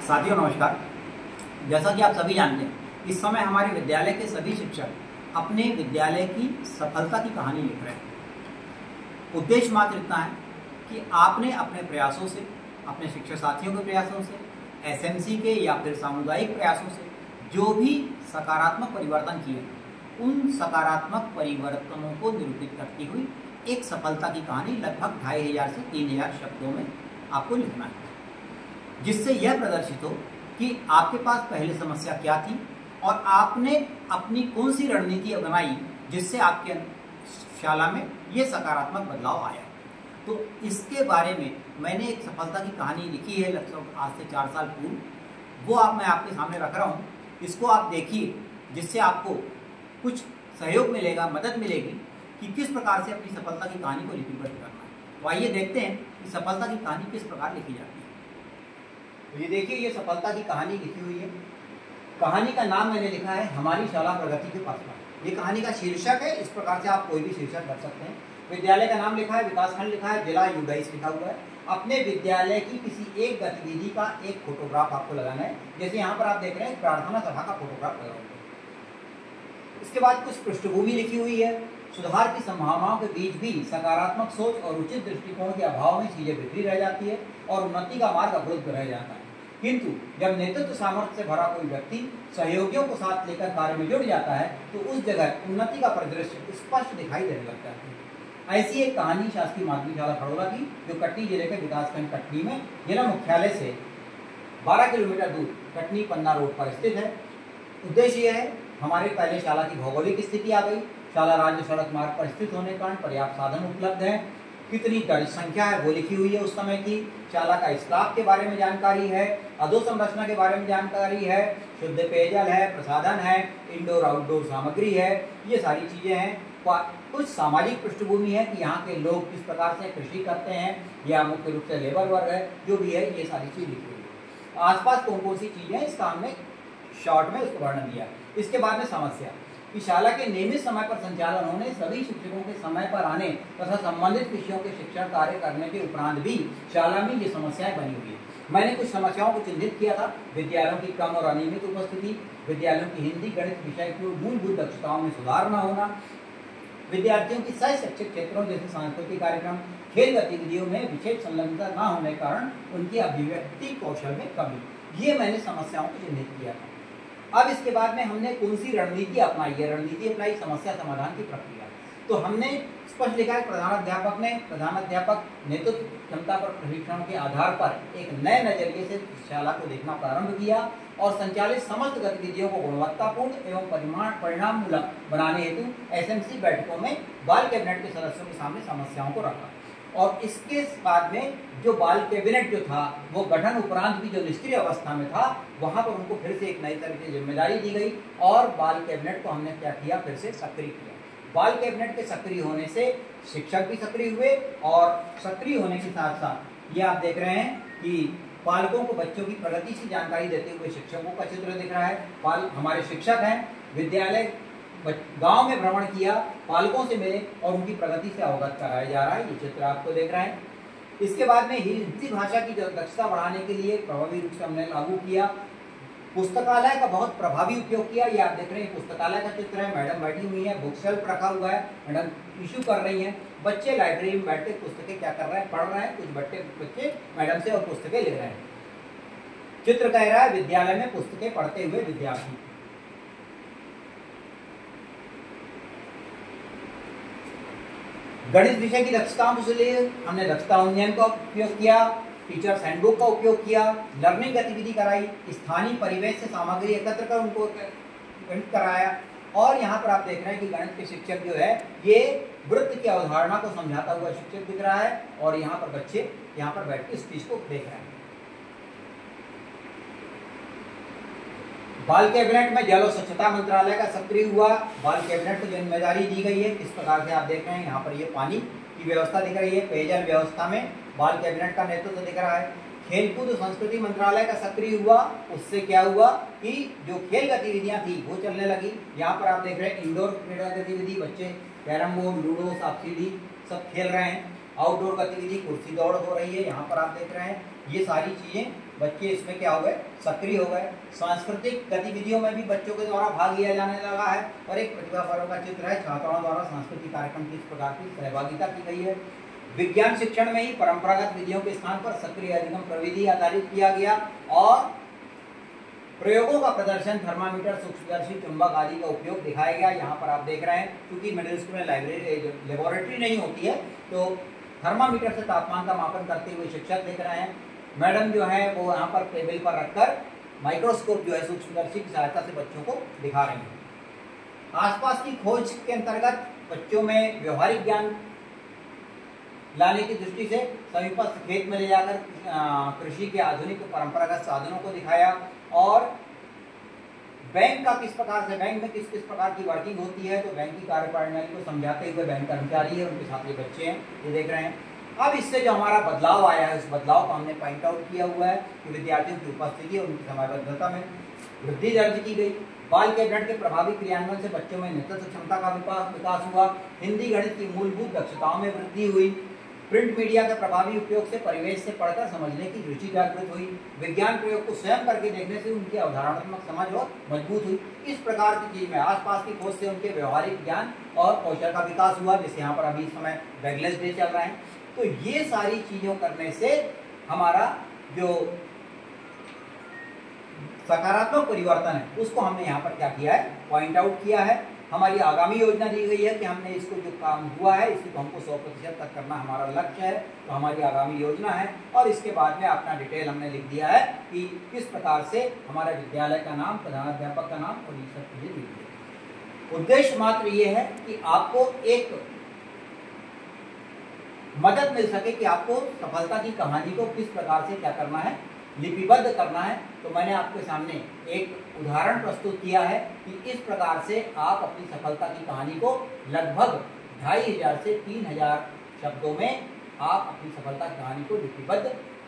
साथियों नमस्कार। जैसा कि आप सभी जानते हैं, इस समय हमारे विद्यालय के सभी शिक्षक अपने विद्यालय की सफलता की कहानी लिख रहे हैं। उद्देश्य मात्र इतना है कि आपने अपने प्रयासों से, अपने शिक्षक साथियों के प्रयासों से, एसएमसी के या फिर सामुदायिक प्रयासों से जो भी सकारात्मक परिवर्तन किए, उन सकारात्मक परिवर्तनों को निरूपित करती हुई एक सफलता की कहानी लगभग 2500 से 3000 शब्दों में आपको लिखना है, जिससे यह प्रदर्शित हो कि आपके पास पहले समस्या क्या थी और आपने अपनी कौन सी रणनीति बनाई जिससे आपके शाला में ये सकारात्मक बदलाव आया। तो इसके बारे में मैंने एक सफलता की कहानी लिखी है लगभग आज से 4 साल पूर्व, वो मैं आपके सामने रख रहा हूँ। इसको आप देखिए, जिससे आपको कुछ सहयोग मिलेगा, मदद मिलेगी कि किस प्रकार से अपनी सफलता की कहानी को लिपिबद्ध करना है। तो आइए देखते हैं कि सफलता की कहानी किस प्रकार लिखी जाती है। तो ये देखिए, ये सफलता की कहानी लिखी हुई है। कहानी का नाम मैंने लिखा है हमारी शाला प्रगति के पथ पर। ये कहानी का शीर्षक है, इस प्रकार से आप कोई भी शीर्षक रख सकते हैं। विद्यालय का नाम लिखा है, विकासखंड लिखा है, जिला U22 लिखा हुआ है। अपने विद्यालय की किसी एक गतिविधि का एक फोटोग्राफ आपको लगाना है। जैसे यहाँ पर आप देख रहे हैं, प्रार्थना सभा का फोटोग्राफ लगा हुआ है। इसके बाद कुछ पृष्ठभूमि लिखी हुई है। सुधार की संभावनाओं के बीच भी सकारात्मक सोच और उचित दृष्टिकोण के अभाव में चीजें बिखरी रह जाती है और उन्नति का मार्ग अवरुद्ध रह जाता है। किंतु जब नेतृत्व सामर्थ्य से भरा कोई व्यक्ति सहयोगियों को साथ लेकर कार्य में जुड़ जाता है तो उस जगह उन्नति का परिदृश्य स्पष्ट दिखाई देने लगता है। ऐसी एक कहानी शासकीय माध्यमिक शाला खड़ोला की, जो कटनी जिले के विकासखंड कटनी में जिला मुख्यालय से 12 किलोमीटर दूर कटनी पन्ना रोड पर स्थित है। उद्देश्य यह है, हमारे पहले शाला की भौगोलिक स्थिति आ गई। शाला राज्य सड़क मार्ग पर स्थित होने के कारण पर्याप्त साधन उपलब्ध है। कितनी जनसंख्या है वो लिखी हुई है उस समय की। शाला का स्टाफ के बारे में जानकारी है, अधोसंरचना के बारे में जानकारी है, शुद्ध पेयजल है, प्रसाधन है, इंडोर आउटडोर सामग्री है, ये सारी चीजें हैं। कुछ सामाजिक पृष्ठभूमि है कि यहाँ के लोग किस प्रकार से कृषि करते हैं या मुख्य रूप से लेबर वर्ग है, जो भी है, ये सारी चीज लिखी हुई है। आसपास कौन कौन सी चीजें हैं, इसका हमने शॉर्ट में उसको वर्णन दिया। इसके बाद में समस्या कि शाला के नियमित समय पर संचालन होने, सभी शिक्षकों के समय पर आने तथा संबंधित विषयों के शिक्षण कार्य करने के उपरांत भी शाला में ये समस्याएं बनी हुई है। मैंने कुछ समस्याओं को चिन्हित किया था। विद्यालयों की कम और अनियमित उपस्थिति, विद्यालयों की हिंदी गणित विषय की मूलभूत दक्षताओं में सुधार न होना, विद्यार्थियों की सह शैक्षिक क्षेत्रों जैसे सांस्कृतिक कार्यक्रम, खेल गतिविधियों में विशेष संलग्नता न होने के कारण उनकी अभिव्यक्ति कौशल में कमी, ये मैंने समस्याओं को चिन्हित किया था। अब इसके बाद में हमने कौन सी रणनीति अपनाई है, रणनीति अपनाई समस्या समाधान की प्रक्रिया। तो हमने स्पष्ट लिखा है, प्रधानाध्यापक ने प्रधानाध्यापक नेतृत्व क्षमता पर प्रशिक्षण के आधार पर एक नए नजरिए से शाला को देखना प्रारंभ किया और संचालित समस्त गतिविधियों को गुणवत्तापूर्ण एवं परिणाम मूलक बनाने हेतु एसएमसी बैठकों में बाल कैबिनेट के सदस्यों के सामने समस्याओं को रखा। और इसके बाद में जो बाल कैबिनेट जो था वो गठन उपरांत भी जो निष्क्रिय अवस्था में था, वहां पर उनको फिर से एक नई तरह की जिम्मेदारी दी गई और बाल कैबिनेट को हमने क्या किया, फिर से सक्रिय किया। बाल कैबिनेट के सक्रिय होने से शिक्षक भी सक्रिय हुए और सक्रिय होने के साथ साथ ये आप देख रहे हैं कि पालकों को बच्चों की प्रगति की जानकारी देते हुए शिक्षकों का चित्र दिख रहा है। हमारे शिक्षक हैं, विद्यालय गांव में भ्रमण किया, पालकों से मिले और उनकी प्रगति से अवगत कराया जा रहा है। ये चित्र आपको देख रहे हैं। इसके बाद में हिंदी भाषा की दक्षता बढ़ाने के लिए प्रभावी रूप से हमने लागू किया। पुस्तकालय का बहुत प्रभावी उपयोग किया। ये आप देख रहे हैं, पुस्तकालय का चित्र है। मैडम बैठी हुई है, बुक शेल्फ रखा हुआ है, मैडम इशू कर रही हैं। बच्चे लाइब्रेरी में बैठ के पुस्तकें क्या कर रहे हैं, पढ़ रहे हैं। कुछ बच्चे मैडम से और पुस्तकें लिख रहे हैं। चित्र कह रहा है विद्यालय में पुस्तकें पढ़ते हुए विद्यार्थी। गणित विषय की दक्षताओं के लिए हमने दक्षता उन्नयन का उपयोग किया, टीचर्स हैंडबुक का उपयोग किया, लर्निंग गतिविधि कराई, स्थानीय परिवेश से सामग्री एकत्र कर उनको गणित कराया। और यहाँ पर आप देख रहे हैं कि गणित के शिक्षक जो है ये वृत्त की अवधारणा को समझाता हुआ शिक्षक दिख रहा है और यहाँ पर बच्चे यहाँ पर बैठ के इस चीज को देख रहे हैं। बाल कैबिनेट में जल और स्वच्छता मंत्रालय का सक्रिय हुआ। बाल कैबिनेट को जिम्मेदारी दी गई है। किस प्रकार से आप देख रहे हैं, यहाँ पर ये पानी की व्यवस्था दिख रही है। पेयजल व्यवस्था में बाल कैबिनेट का नेतृत्व दिख रहा है। खेलकूद संस्कृति मंत्रालय का सक्रिय हुआ। उससे क्या हुआ कि जो खेल गतिविधियां थी वो चलने लगी। यहाँ पर आप देख रहे हैं इंडोर क्रीड़ा गतिविधि, बच्चे कैरम बोर्ड, लूडो, सांप सीढ़ी सब खेल रहे हैं। आउटडोर गतिविधि कुर्सी दौड़ हो रही है, यहाँ पर आप देख रहे हैं। ये सारी चीजें बच्चे इसमें क्या हो गए, सक्रिय हो गए। सांस्कृतिक गतिविधियों में भी बच्चों के द्वारा भाग लिया जाने लगा है। और एक प्रतिभा पर्व का चित्र है, छात्राओं द्वारा सांस्कृतिक कार्यक्रम की इस प्रकार की सहभागिता की गई है। विज्ञान शिक्षण में ही परंपरागत विधियों के स्थान पर सक्रिय अधिगम प्रविधि आधारित किया गया और प्रयोगों का प्रदर्शन थर्मामीटर, सूक्ष्मदर्शी, चुंबक आदि का उपयोग दिखाया गया। यहाँ पर आप देख रहे हैं, क्योंकि मिडिल स्कूल में लेबोरेटरी नहीं होती है, तो थर्मामीटर से तापमान का मापन करते हुए शिक्षक देख रहे हैं। मैडम जो है वो यहाँ पर टेबल पर रखकर माइक्रोस्कोप जो है सूक्ष्मदर्शी की सहायता से बच्चों को दिखा रही हैं। आसपास की खोज के अंतर्गत बच्चों में व्यवहारिक ज्ञान लाने की दृष्टि से समीपस्थ खेत में ले जाकर कृषि के आधुनिक परंपरागत साधनों को दिखाया और बैंक का किस प्रकार से, बैंक में किस किस प्रकार की वर्किंग होती है, तो बैंक की कार्यप्रणाली को समझाते हुए बैंक कर्मचारी है, उनके साथ ये बच्चे हैं, ये देख रहे हैं। अब इससे जो हमारा बदलाव आया है, उस बदलाव को हमने पॉइंट आउट किया हुआ है कि विद्यार्थियों की उपस्थिति और उनकी समयबद्धता में वृद्धि दर्ज की गई। बाल कैबिनेट के प्रभावी क्रियान्वयन से बच्चों में नेतृत्व क्षमता का विकास हुआ। हिंदी गणित की मूलभूत दक्षताओं में वृद्धि हुई। प्रिंट मीडिया के प्रभावी उपयोग से परिवेश से पढ़कर समझने की रुचि जागृत हुई। विज्ञान प्रयोग को स्वयं करके देखने से उनकी अवधारणात्मक समझ और मजबूत हुई। इस प्रकार की चीज में आसपास की खोज से उनके व्यवहारिक ज्ञान और कौशल का विकास हुआ, जैसे यहाँ पर अभी इस समय बैगलेस डे चल रहा है। तो ये सारी चीजों करने से हमारा जो सकारात्मक परिवर्तन है उसको हमने यहाँ पर क्या किया है, पॉइंट आउट किया है। हमारी आगामी योजना दी गई है कि हमने इसको जो काम हुआ है इसको हमको 100% तक करना हमारा लक्ष्य है, तो हमारी आगामी योजना है। और इसके बाद में अपना डिटेल हमने लिख दिया है कि किस प्रकार से हमारे विद्यालय का नाम, प्रधानाध्यापक का नाम और ये सब चीजें लिख दिया। उद्देश्य मात्र ये है कि आपको एक मदद मिल सके कि आपको सफलता की कहानी को किस प्रकार से क्या करना है, लिपिबद्ध करना है। तो मैंने आपके सामने एक उदाहरण प्रस्तुत किया है कि इस प्रकार से आप अपनी सफलता की कहानी को लगभग 2500 से 3000 शब्दों में आप अपनी सफलता की कहानी को लिपिबद्ध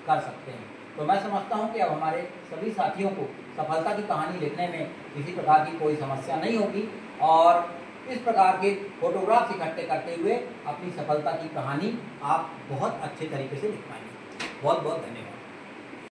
कर सकते हैं। तो मैं समझता हूं कि अब हमारे सभी साथियों को सफलता की कहानी लिखने में किसी प्रकार की कोई समस्या नहीं होगी और इस प्रकार के फोटोग्राफ्स इकट्ठे करते हुए अपनी सफलता की कहानी आप बहुत अच्छे तरीके से लिख पाएंगे। बहुत बहुत धन्यवाद।